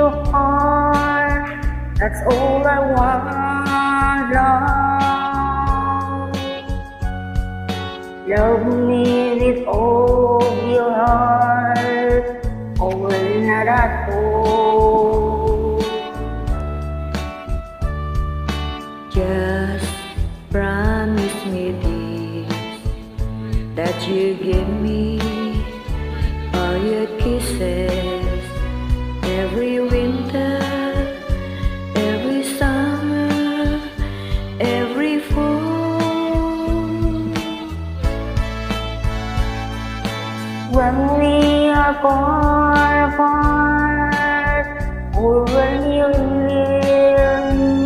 your heart. That's all I want, love. Love me with all your heart, all not at all. Just promise me this, that you give me all your kisses every winter, every summer, every fall. When we are far apart, or when you near me,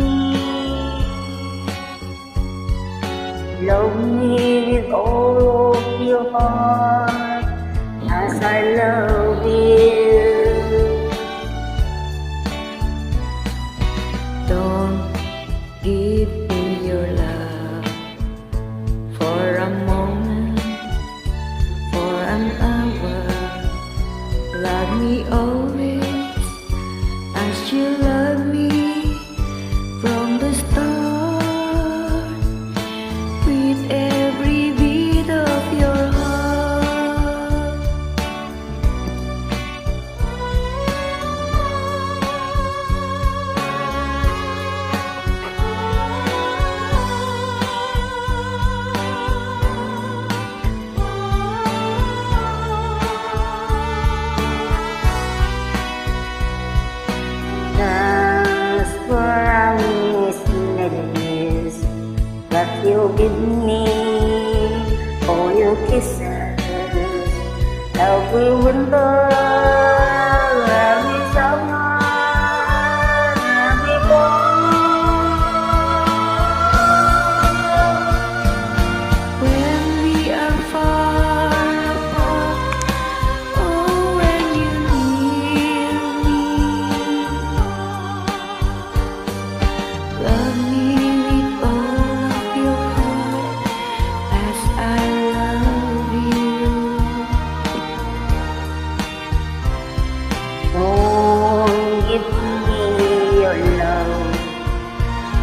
love me with all of your heart, as I love you. Don't give me your love for a moment, for an hour. Love me always as you love me from the start, with every beat of your heart. Just promise me this, that you'll give me all your kisses every winter, every summer, every fall. When we are far apart, oh, when you near me, love me with all of your heart, as I love you. Don't give me your love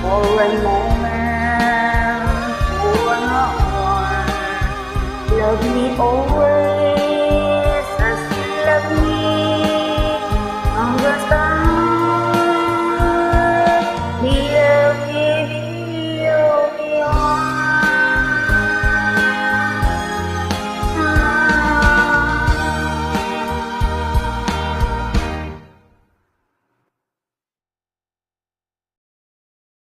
for a moment.